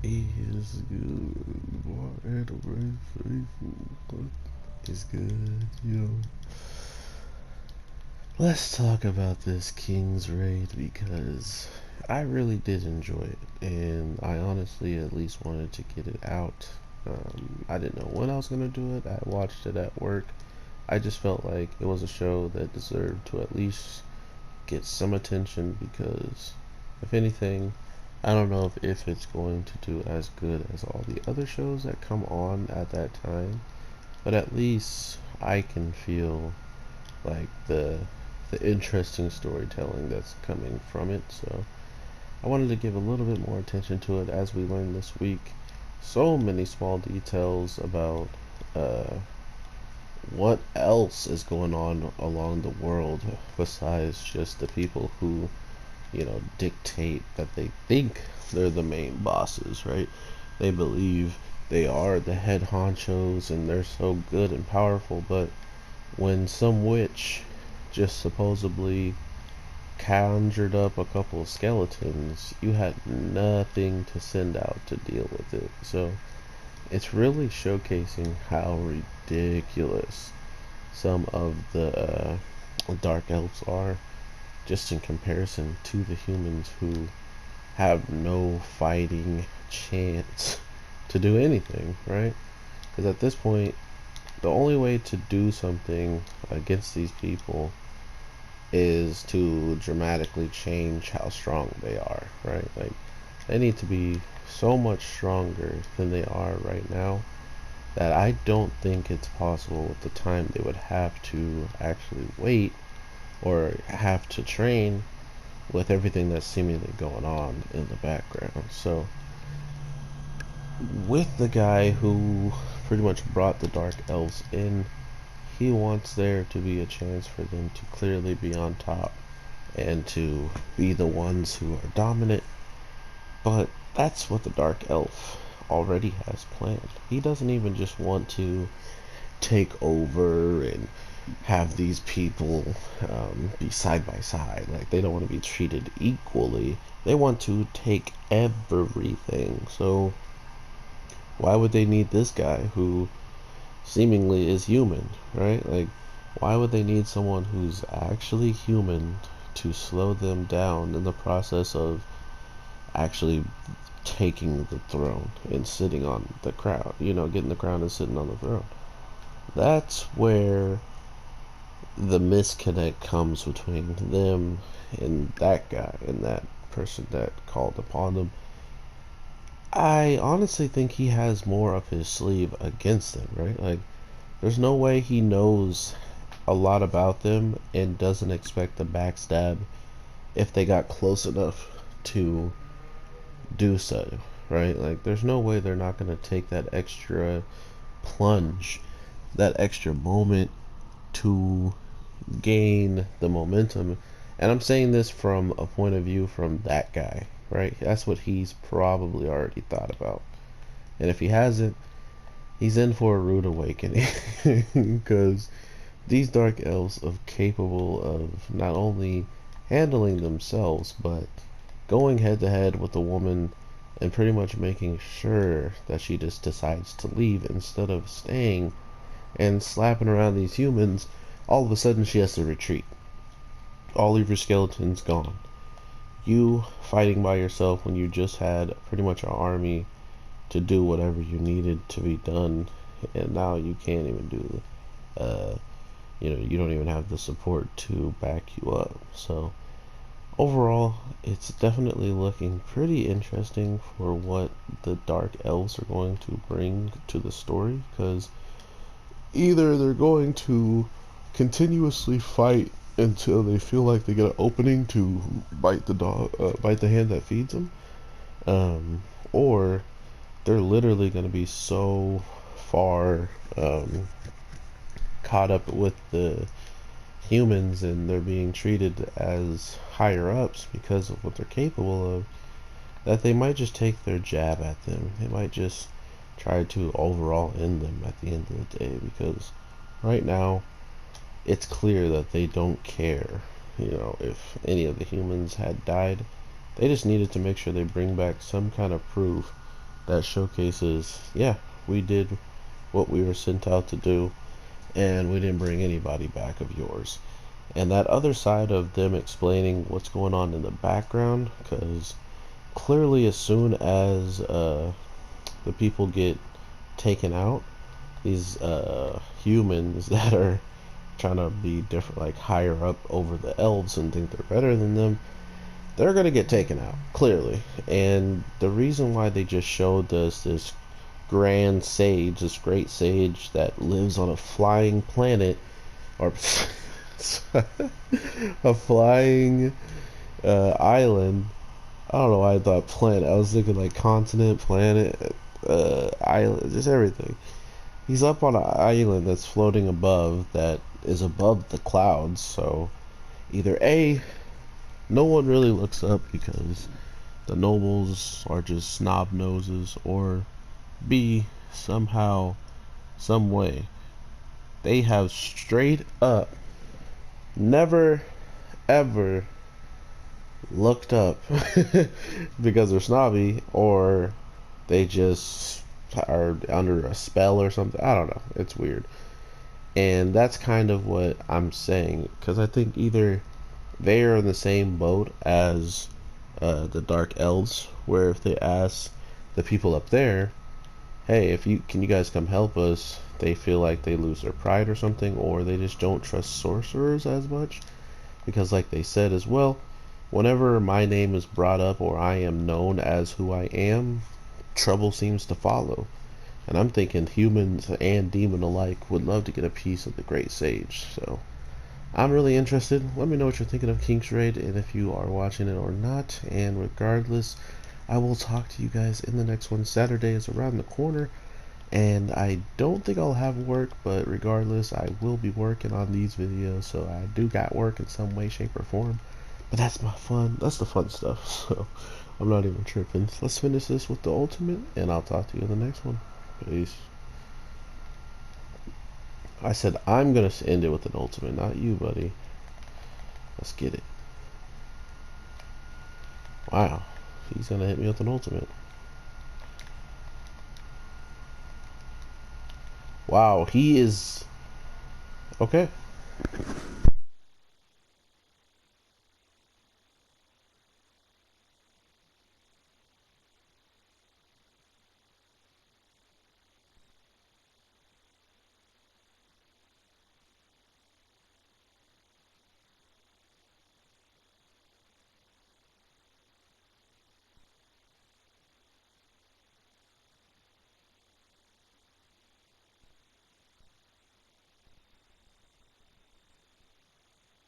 Is good. Water faithful. Is good, yo. Let's talk about this King's Raid because I really did enjoy it, and I honestly at least wanted to get it out. I didn't know when I was gonna do it. I watched it at work. I just felt like it was a show that deserved to at least get some attention because, if anything, I don't know if it's going to do as good as all the other shows that come on at that time, but at least I can feel like the interesting storytelling that's coming from it. So I wanted to give a little bit more attention to it as we learned this week. So many small details about uh, what else is going on along the world besides just the people who, dictate that they think they're the main bosses, right? They believe they are the head honchos and they're so good and powerful, but when some witch just supposedly conjured up a couple of skeletons, you had nothing to send out to deal with it. So it's really showcasing how ridiculous some of the dark elves are, just in comparison to the humans who have no fighting chance to do anything, right? Because at this point, the only way to do something against these people is to dramatically change how strong they are, right? Like, they need to be so much stronger than they are right now that I don't think it's possible with the time they would have to actually wait or have to train with everything that's seemingly going on in the background. So, with the guy who pretty much brought the Dark Elves in, he wants there to be a chance for them to clearly be on top and to be the ones who are dominant. But that's what the Dark Elf already has planned. He doesn't even just want to take over and have these people be side by side. Like, they don't want to be treated equally. They want to take everything. So why would they need this guy who seemingly is human, right? Like, why would they need someone who's actually human to slow them down in the process of actually taking the throne and sitting on the crown, getting the crown and sitting on the throne? That's where the misconnect comes between them and that guy and that person that called upon them. I honestly think he has more up his sleeve against them, right? Like, there's no way he knows a lot about them and doesn't expect to backstab if they got close enough to do so, right? Like, there's no way they're not going to take that extra plunge, that extra moment to gain the momentum. And I'm saying this from a point of view from that guy, right? That's what he's probably already thought about. And if he hasn't, he's in for a rude awakening because these dark elves are capable of not only handling themselves but going head to head with a woman and pretty much making sure that she just decides to leave instead of staying and slapping around these humans. All of a sudden she has to retreat. All of your skeletons gone. You fighting by yourself when you just had pretty much an army to do whatever you needed to be done, and now you can't even do you don't even have the support to back you up. So overall, it's definitely looking pretty interesting for what the Dark Elves are going to bring to the story, because either they're going to continuously fight until they feel like they get an opening to bite the hand that feeds them, um, or they're literally going to be so far caught up with the humans and they're being treated as higher ups because of what they're capable of, that they might just take their jab at them. They might just try to overall end them at the end of the day, because right now it's clear that they don't care. If any of the humans had died, they just needed to make sure they bring back some kind of proof that showcases, yeah, we did what we were sent out to do, and we didn't bring anybody back of yours. And that other side of them explaining what's going on in the background, because clearly as soon as the people get taken out, these humans that are trying to be different, like higher up over the elves and think they're better than them, they're gonna get taken out clearly. And the reason why they just showed us this grand sage, this great sage that lives on a flying planet, or a flying island. I don't know why I thought planet. I was thinking like continent, planet, island, just everything. He's up on an island that's floating above, that is above the clouds. So either A, no one really looks up because the nobles are just snob noses, or B, somehow, some way, they have straight up never ever looked up because they're snobby, or they just are under a spell or something. I don't know. It's weird. And that's kind of what I'm saying, because I think either they are in the same boat as the Dark Elves, where if they ask the people up there, hey, if you can you guys come help us, they feel like they lose their pride or something, or they just don't trust sorcerers as much, because like they said as well, whenever my name is brought up or I am known as who I am, trouble seems to follow. And I'm thinking humans and demon alike would love to get a piece of the Great Sage. So I'm really interested. Let me know what you're thinking of King's Raid, and if you are watching it or not. And regardless, I will talk to you guys in the next one. Saturday is around the corner, and I don't think I'll have work, but regardless, I will be working on these videos, so I do got work in some way, shape, or form. But that's my fun. That's the fun stuff. So I'm not even tripping. Let's finish this with the ultimate, and I'll talk to you in the next one. Peace. I said I'm gonna end it with an ultimate, not you, buddy. Let's get it. Wow, he's gonna hit me with an ultimate. Wow, he is okay.